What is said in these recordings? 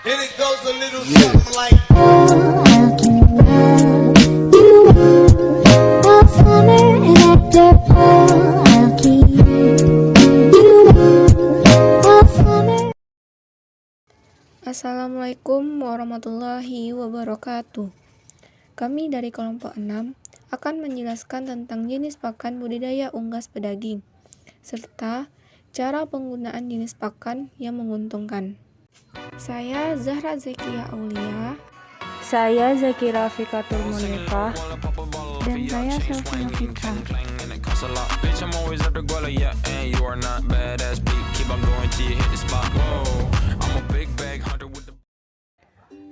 And it goes a little something like Assalamualaikum warahmatullahi wabarakatuh. Kami dari kelompok 6 akan menjelaskan tentang jenis pakan budidaya unggas pedaging, serta cara penggunaan jenis pakan yang menguntungkan. Saya Zahra Zekia Aulia. Saya Zakira Fikatul Munifah. Dan saya Selvina Fitra.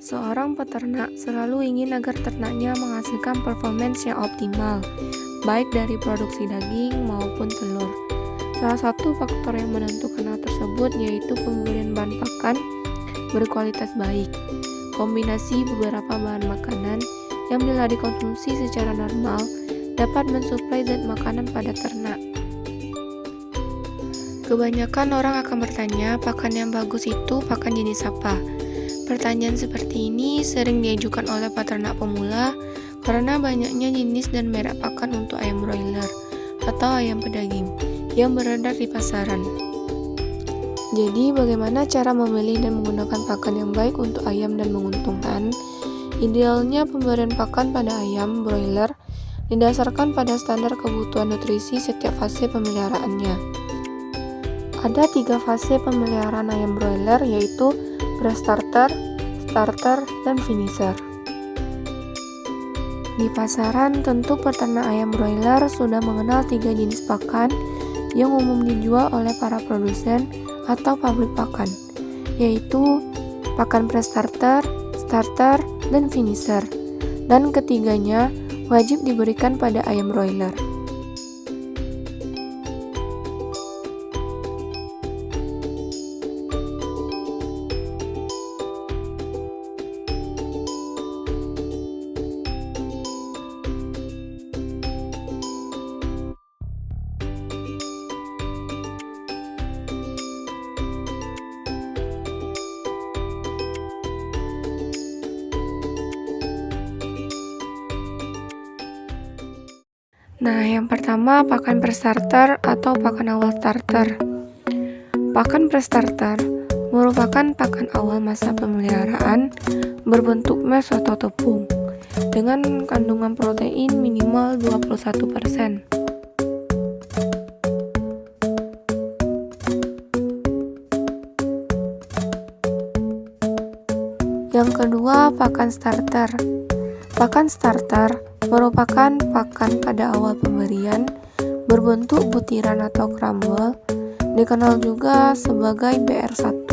Seorang peternak selalu ingin agar ternaknya menghasilkan performance yang optimal, baik dari produksi daging maupun telur. Salah satu faktor yang menentukan hal tersebut yaitu pemberian bahan pakan berkualitas baik. Kombinasi beberapa bahan makanan yang bila dikonsumsi secara normal dapat mensuplai zat makanan pada ternak. Kebanyakan orang akan bertanya, pakan yang bagus itu pakan jenis apa? Pertanyaan seperti ini sering diajukan oleh peternak pemula karena banyaknya jenis dan merek pakan untuk ayam broiler atau ayam pedaging yang beredar di pasaran. Jadi, bagaimana cara memilih dan menggunakan pakan yang baik untuk ayam dan menguntungkan? Idealnya pemberian pakan pada ayam broiler didasarkan pada standar kebutuhan nutrisi setiap fase pemeliharaannya. Ada 3 fase pemeliharaan ayam broiler, yaitu pre-starter, starter, dan finisher. Di pasaran, tentu peternak ayam broiler sudah mengenal 3 jenis pakan yang umum dijual oleh para produsen atau pabrik pakan, yaitu pakan pre-starter, starter, dan finisher. Dan ketiganya wajib diberikan pada ayam broiler. Nah, yang pertama pakan pre-starter atau pakan awal starter. Pakan pre-starter merupakan pakan awal masa pemeliharaan berbentuk mash atau tepung dengan kandungan protein minimal 21%. Yang kedua, pakan starter. Pakan starter merupakan pakan pada awal pemberian berbentuk butiran atau crumble, dikenal juga sebagai BR1.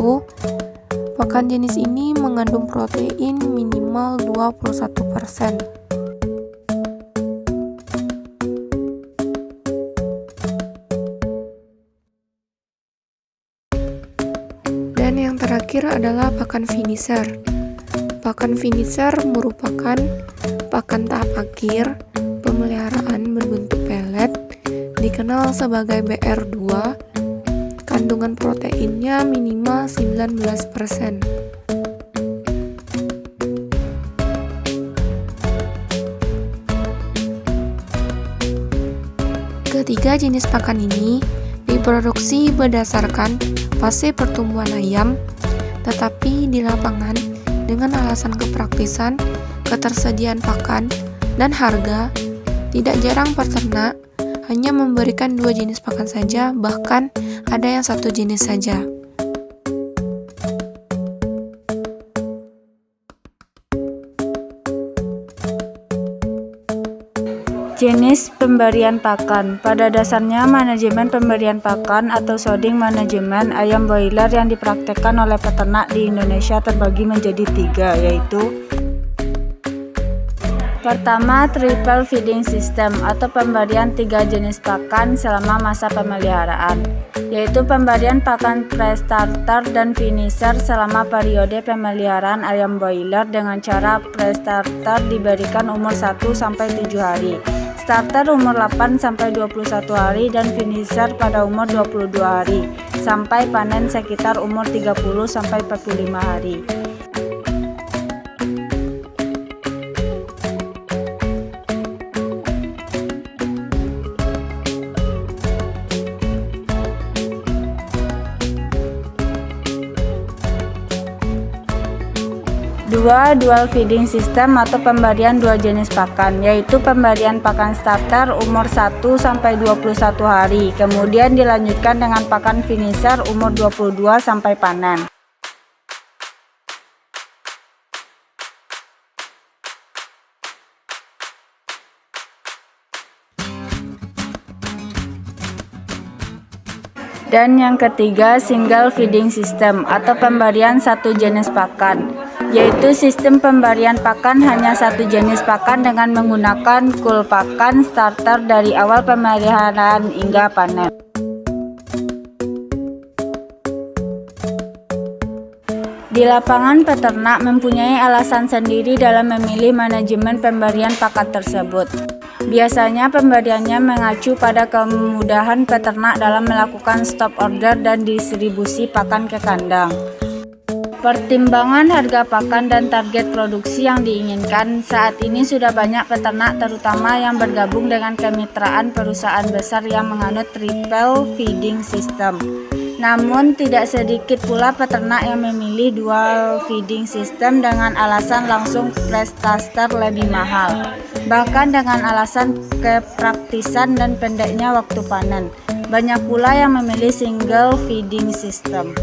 Pakan jenis ini mengandung protein minimal 21%. Dan yang terakhir adalah pakan finisher. Pakan finisher merupakan pakan tahap akhir pemeliharaan berbentuk pelet, dikenal sebagai BR2. Kandungan proteinnya minimal 19%. Ketiga jenis pakan ini diproduksi berdasarkan fase pertumbuhan ayam, tetapi di lapangan dengan alasan kepraktisan, ketersediaan pakan, dan harga, tidak jarang peternak hanya memberikan 2 jenis pakan saja, bahkan ada yang 1 jenis saja. Jenis pemberian pakan. Pada dasarnya, manajemen pemberian pakan atau sourcing manajemen ayam broiler yang dipraktekkan oleh peternak di Indonesia terbagi menjadi 3, yaitu pertama, triple feeding system atau pemberian 3 jenis pakan selama masa pemeliharaan, yaitu pemberian pakan pre-starter dan finisher selama periode pemeliharaan ayam broiler dengan cara pre-starter diberikan umur 1-7 hari, starter umur 8-21 hari, dan finisher pada umur 22 hari sampai panen sekitar umur 30-45 hari. kedua, dual feeding system atau pemberian dua jenis pakan, yaitu pemberian pakan starter umur 1-21 hari, kemudian dilanjutkan dengan pakan finisher umur 22 sampai panen. Dan yang ketiga, single feeding system atau pemberian satu jenis pakan, yaitu sistem pemberian pakan hanya satu jenis pakan dengan menggunakan pool pakan starter dari awal pemeliharaan hingga panen. Di lapangan, peternak mempunyai alasan sendiri dalam memilih manajemen pemberian pakan tersebut. Biasanya pemberiannya mengacu pada kemudahan peternak dalam melakukan stop order dan distribusi pakan ke kandang. Pertimbangan harga pakan dan target produksi yang diinginkan, saat ini sudah banyak peternak terutama yang bergabung dengan kemitraan perusahaan besar yang menganut triple feeding system. Namun tidak sedikit pula peternak yang memilih dual feeding system dengan alasan langsung fresh starter lebih mahal, bahkan dengan alasan kepraktisan dan pendeknya waktu panen. Banyak pula yang memilih single feeding system.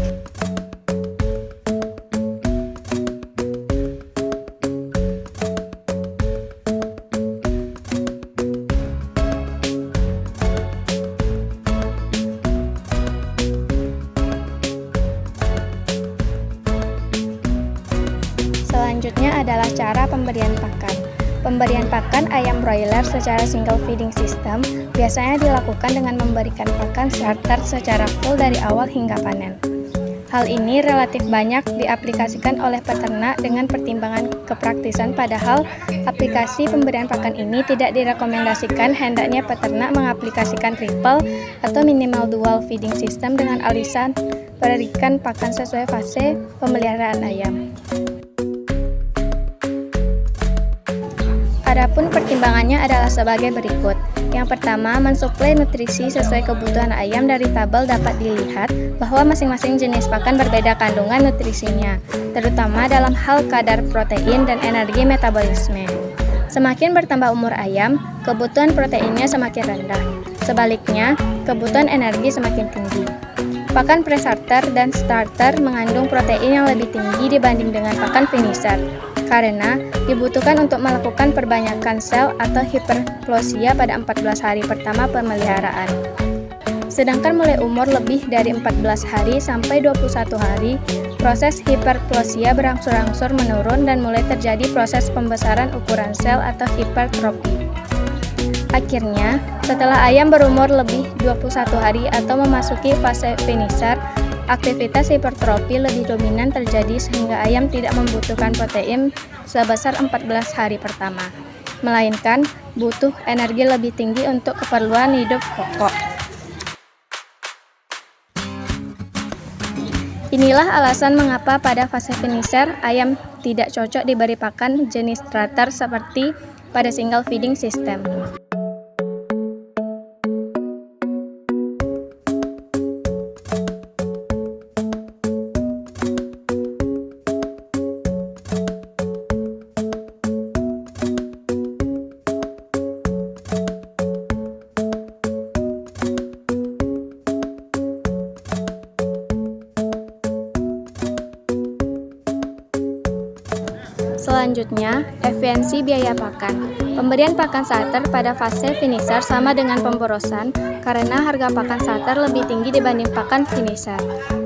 Selanjutnya adalah cara pemberian pakan. Pemberian pakan ayam broiler secara single feeding system biasanya dilakukan dengan memberikan pakan starter secara full dari awal hingga panen. Hal ini relatif banyak diaplikasikan oleh peternak dengan pertimbangan kepraktisan, padahal aplikasi pemberian pakan ini tidak direkomendasikan. Hendaknya peternak mengaplikasikan triple atau minimal dual feeding system dengan alasan berikan pakan sesuai fase pemeliharaan ayam. Adapun pertimbangannya adalah sebagai berikut. Yang pertama, mensuplai nutrisi sesuai kebutuhan ayam. Dari tabel dapat dilihat bahwa masing-masing jenis pakan berbeda kandungan nutrisinya, terutama dalam hal kadar protein dan energi metabolisme. Semakin bertambah umur ayam, kebutuhan proteinnya semakin rendah. Sebaliknya, kebutuhan energi semakin tinggi. Pakan pre-starter dan starter mengandung protein yang lebih tinggi dibanding dengan pakan finisher, karena dibutuhkan untuk melakukan perbanyakan sel atau hiperplosia pada 14 hari pertama pemeliharaan. Sedangkan mulai umur lebih dari 14 hari sampai 21 hari, proses hiperplosia berangsur-angsur menurun dan mulai terjadi proses pembesaran ukuran sel atau hipertrofi. Akhirnya, setelah ayam berumur lebih 21 hari atau memasuki fase finisher, aktivitas hipertrofi lebih dominan terjadi sehingga ayam tidak membutuhkan protein sebesar 14 hari pertama, melainkan butuh energi lebih tinggi untuk keperluan hidup pokok. Inilah alasan mengapa pada fase finisher ayam tidak cocok diberi pakan jenis starter seperti pada single feeding system. Selanjutnya, efisiensi biaya pakan. Pemberian pakan starter pada fase finisher sama dengan pemborosan karena harga pakan starter lebih tinggi dibanding pakan finisher.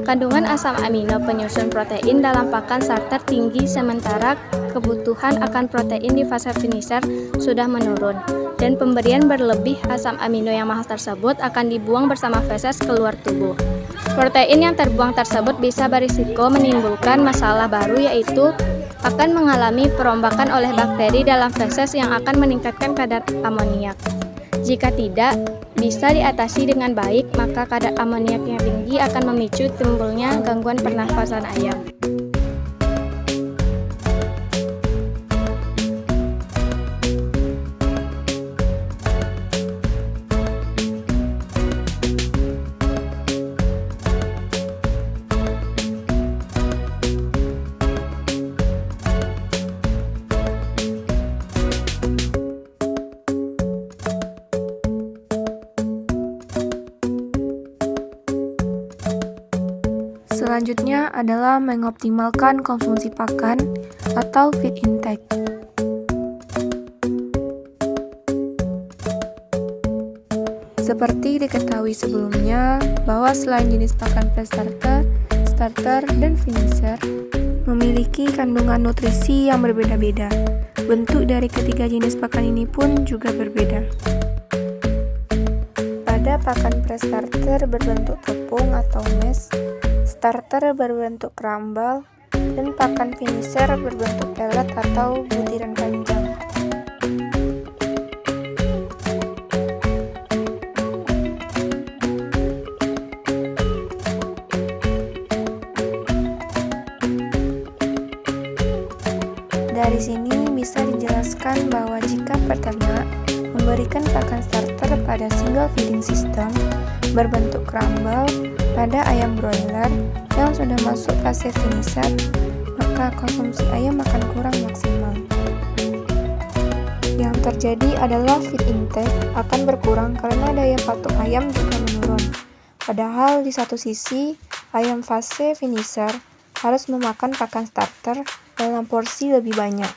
Kandungan asam amino penyusun protein dalam pakan starter tinggi, sementara kebutuhan akan protein di fase finisher sudah menurun, dan pemberian berlebih asam amino yang mahal tersebut akan dibuang bersama feses keluar tubuh. Protein yang terbuang tersebut bisa berisiko menimbulkan masalah baru, yaitu akan mengalami perombakan oleh bakteri dalam feses yang akan meningkatkan kadar amoniak. Jika tidak bisa diatasi dengan baik, maka kadar amoniak yang tinggi akan memicu timbulnya gangguan pernafasan ayam. Selanjutnya adalah mengoptimalkan konsumsi pakan atau feed intake. Seperti diketahui sebelumnya, bahwa selain jenis pakan pre-starter, starter, dan finisher, memiliki kandungan nutrisi yang berbeda-beda. Bentuk dari ketiga jenis pakan ini pun juga berbeda. Pada pakan pre-starter berbentuk tepung atau mash, starter berbentuk crumble, dan pakan finisher berbentuk pellet atau butiran panjang. Dari sini bisa dijelaskan bahwa jika peternak memberikan pakan starter pada single feeding system berbentuk crumble pada ayam broiler yang sudah masuk fase finisher, maka konsumsi ayam akan kurang maksimal. Yang terjadi adalah feed intake akan berkurang karena daya patuk ayam juga menurun. Padahal di satu sisi, ayam fase finisher harus memakan pakan starter dalam porsi lebih banyak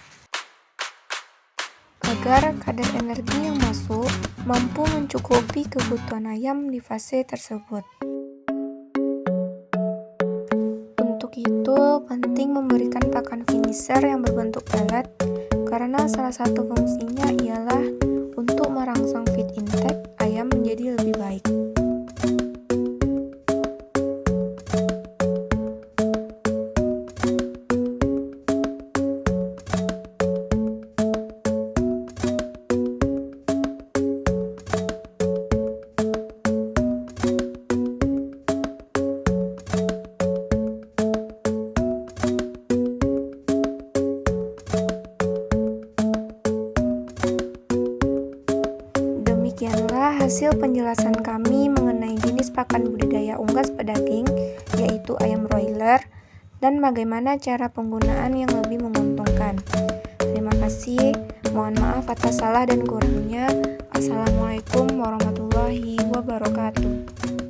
agar kadar energi yang masuk mampu mencukupi kebutuhan ayam di fase tersebut. Untuk itu, penting memberikan pakan finisher yang berbentuk pellet karena salah satu fungsinya ialah untuk merangsang feed intake ayam menjadi lebih baik. Demikianlah hasil penjelasan kami mengenai jenis pakan budidaya unggas pedaging, yaitu ayam broiler, dan bagaimana cara penggunaan yang lebih menguntungkan. Terima kasih, mohon maaf atas salah dan kurangnya. Assalamualaikum warahmatullahi wabarakatuh.